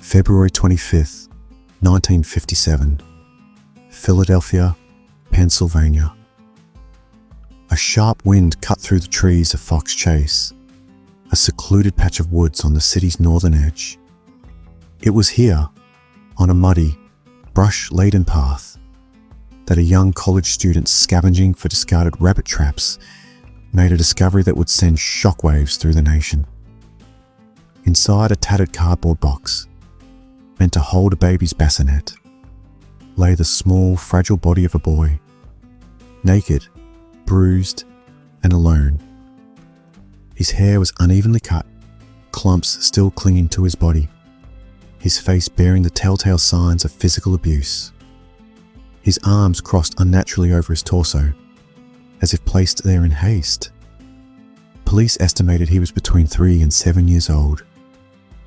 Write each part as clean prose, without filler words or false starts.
February 25th, 1957, Philadelphia, Pennsylvania. A sharp wind cut through the trees of Fox Chase, a secluded patch of woods on the city's northern edge. It was here, on a muddy, brush-laden path, that a young college student scavenging for discarded rabbit traps made a discovery that would send shockwaves through the nation. Inside a tattered cardboard box, meant to hold a baby's bassinet, lay the small, fragile body of a boy, naked, bruised, and alone. His hair was unevenly cut, clumps still clinging to his body, his face bearing the telltale signs of physical abuse. His arms crossed unnaturally over his torso, as if placed there in haste. Police estimated he was between 3 and 7 years old,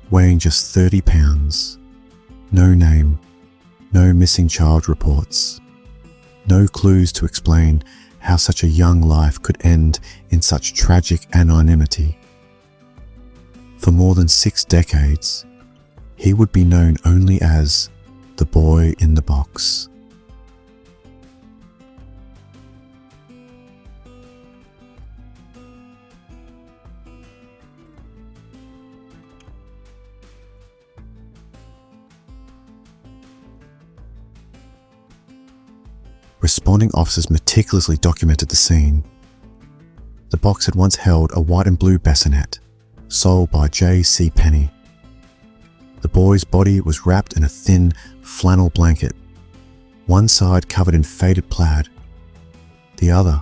weighing just 30 pounds. No name, no missing child reports, no clues to explain how such a young life could end in such tragic anonymity. For more than 6 decades, he would be known only as the boy in the box. Responding officers meticulously documented the scene. The box had once held a white and blue bassinet, sold by J.C. Penney. The boy's body was wrapped in a thin flannel blanket, one side covered in faded plaid, the other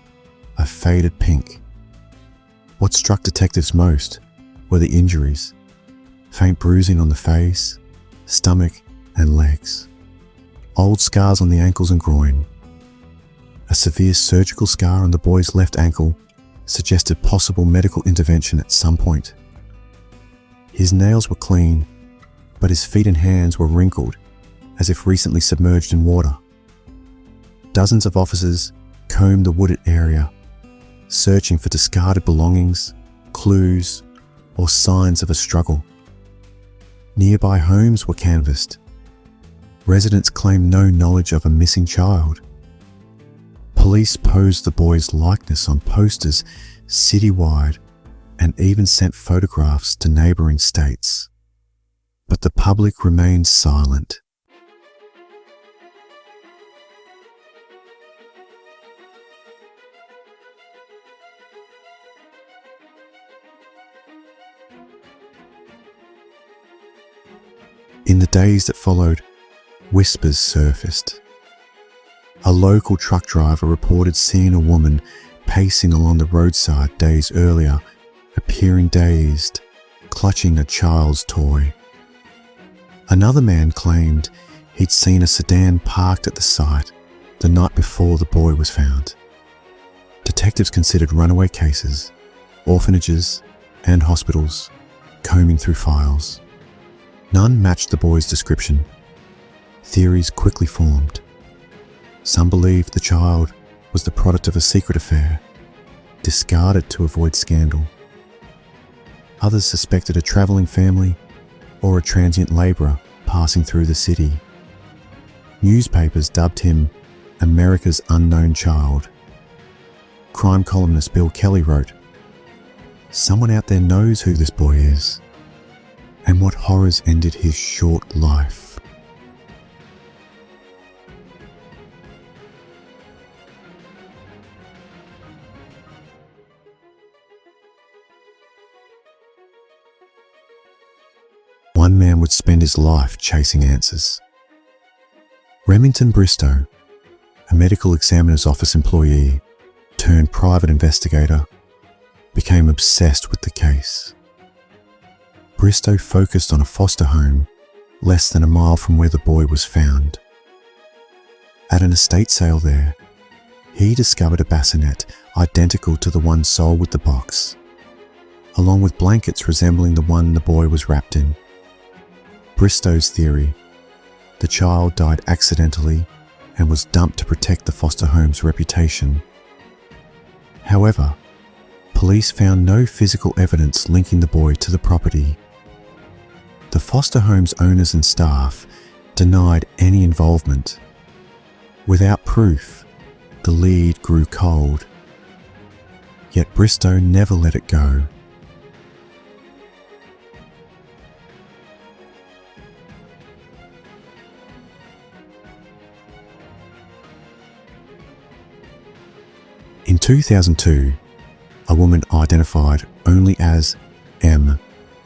a faded pink. What struck detectives most were the injuries: faint bruising on the face, stomach, and legs, old scars on the ankles and groin. A severe surgical scar on the boy's left ankle suggested possible medical intervention at some point. His nails were clean, but his feet and hands were wrinkled, as if recently submerged in water. Dozens of officers combed the wooded area, searching for discarded belongings, clues, or signs of a struggle. Nearby homes were canvassed. Residents claimed no knowledge of a missing child. Police posed the boy's likeness on posters citywide and even sent photographs to neighboring states. But the public remained silent. In the days that followed, whispers surfaced. A local truck driver reported seeing a woman pacing along the roadside days earlier, appearing dazed, clutching a child's toy. Another man claimed he'd seen a sedan parked at the site the night before the boy was found. Detectives considered runaway cases, orphanages, and hospitals, combing through files. None matched the boy's description. Theories quickly formed. Some believed the child was the product of a secret affair, discarded to avoid scandal. Others suspected a travelling family or a transient labourer passing through the city. Newspapers dubbed him America's Unknown Child. Crime columnist Bill Kelly wrote, "Someone out there knows who this boy is, and what horrors ended his short life." One man would spend his life chasing answers. Remington Bristow, a medical examiner's office employee turned private investigator, became obsessed with the case. Bristow focused on a foster home less than a mile from where the boy was found. At an estate sale there, he discovered a bassinet identical to the one sold with the box, along with blankets resembling the one the boy was wrapped in. Bristow's theory: the child died accidentally and was dumped to protect the foster home's reputation. However, police found no physical evidence linking the boy to the property. The foster home's owners and staff denied any involvement. Without proof, the lead grew cold. Yet Bristow never let it go. In 2002, a woman identified only as M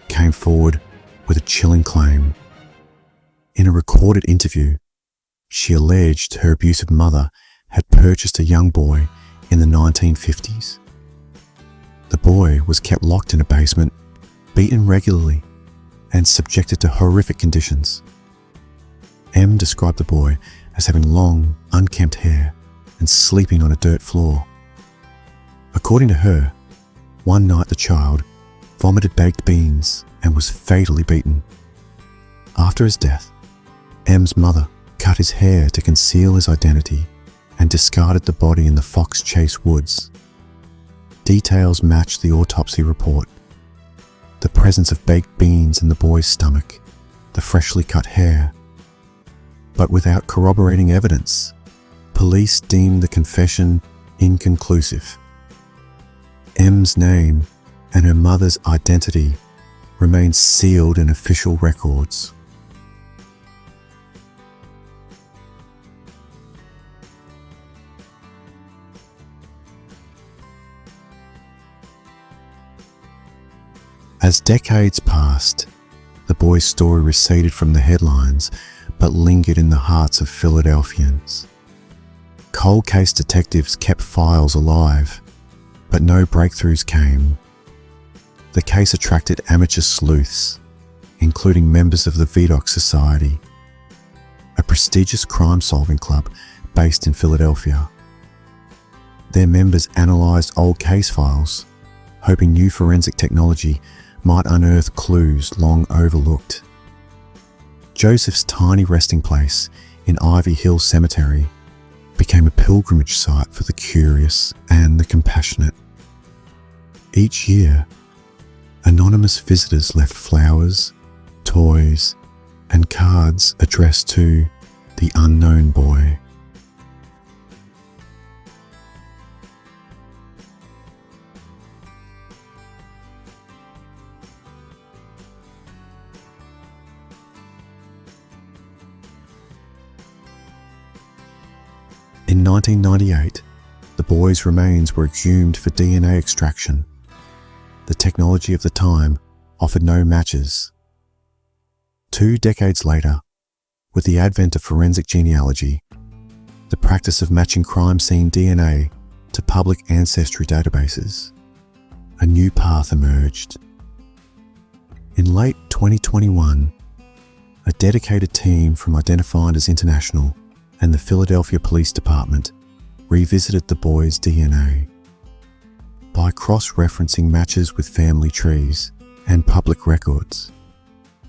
came forward with a chilling claim. In a recorded interview, she alleged her abusive mother had purchased a young boy in the 1950s. The boy was kept locked in a basement, beaten regularly, and subjected to horrific conditions. M described the boy as having long, unkempt hair and sleeping on a dirt floor. According to her, one night the child vomited baked beans and was fatally beaten. After his death, M's mother cut his hair to conceal his identity and discarded the body in the Fox Chase woods. Details matched the autopsy report. The presence of baked beans in the boy's stomach, the freshly cut hair. But without corroborating evidence, police deemed the confession inconclusive. M's name and her mother's identity remain sealed in official records. As decades passed, the boy's story receded from the headlines but lingered in the hearts of Philadelphians. Cold case detectives kept files alive, but no breakthroughs came. The case attracted amateur sleuths, including members of the Vidocq Society, a prestigious crime-solving club based in Philadelphia. Their members analysed old case files, hoping new forensic technology might unearth clues long overlooked. Joseph's tiny resting place in Ivy Hill Cemetery became a pilgrimage site for the curious and the compassionate. Each year, anonymous visitors left flowers, toys, and cards addressed to the unknown boy. In 1998, the boy's remains were exhumed for DNA extraction. The technology of the time offered no matches. 2 decades later, with the advent of forensic genealogy, the practice of matching crime scene DNA to public ancestry databases, a new path emerged. In late 2021, a dedicated team from Identifiers International and the Philadelphia Police Department revisited the boy's DNA. By cross-referencing matches with family trees and public records,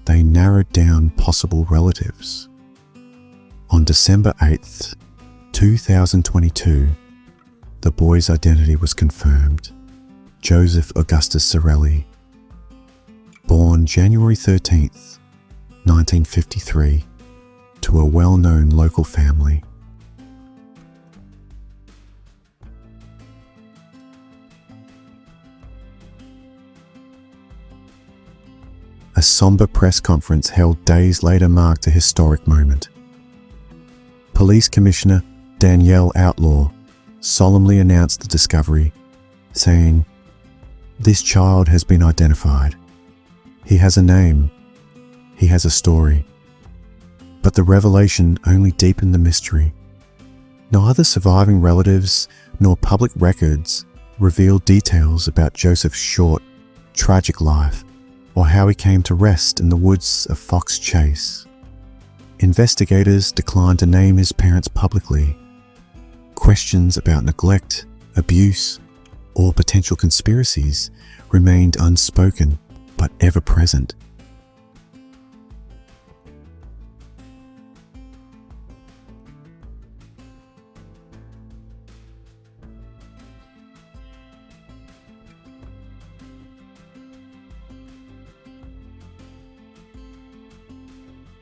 they narrowed down possible relatives. On December 8th, 2022, the boy's identity was confirmed: Joseph Augustus Sorelli. Born January 13th, 1953, to a well-known local family. A somber press conference held days later marked a historic moment. Police Commissioner Danielle Outlaw solemnly announced the discovery, saying, "This child has been identified. He has a name. He has a story." But the revelation only deepened the mystery. Neither surviving relatives nor public records revealed details about Joseph's short, tragic life or how he came to rest in the woods of Fox Chase. Investigators declined to name his parents publicly. Questions about neglect, abuse, or potential conspiracies remained unspoken but ever present.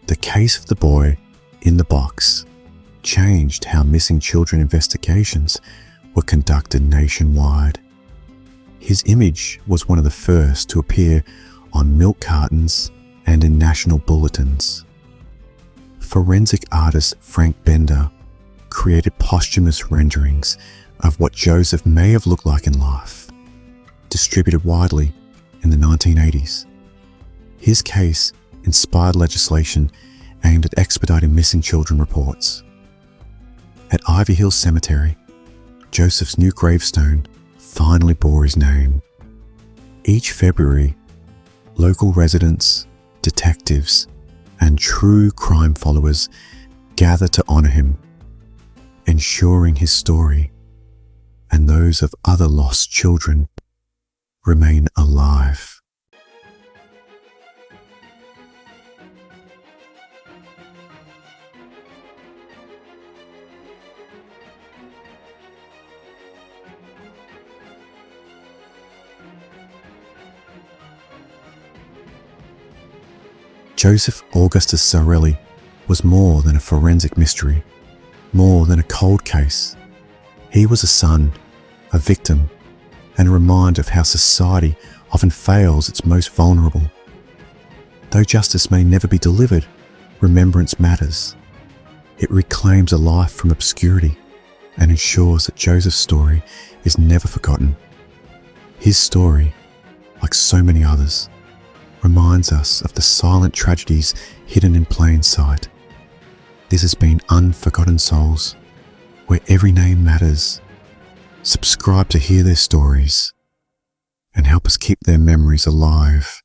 The case of the boy in the box changed how missing children investigations were conducted nationwide. His image was one of the first to appear on milk cartons and in national bulletins. Forensic artist Frank Bender created posthumous renderings of what Joseph may have looked like in life, distributed widely in the 1980s. His case inspired legislation aimed at expediting missing children reports. At Ivy Hill Cemetery, Joseph's new gravestone finally bore his name. Each February, local residents, detectives, and true crime followers gather to honor him, ensuring his story and those of other lost children remain alive. Joseph Augustus Zarelli was more than a forensic mystery, more than a cold case. He was a son, a victim, and a reminder of how society often fails its most vulnerable. Though justice may never be delivered, remembrance matters. It reclaims a life from obscurity and ensures that Joseph's story is never forgotten. His story, like so many others, reminds us of the silent tragedies hidden in plain sight. This has been Unforgotten Souls, where every name matters. Subscribe to hear their stories and help us keep their memories alive.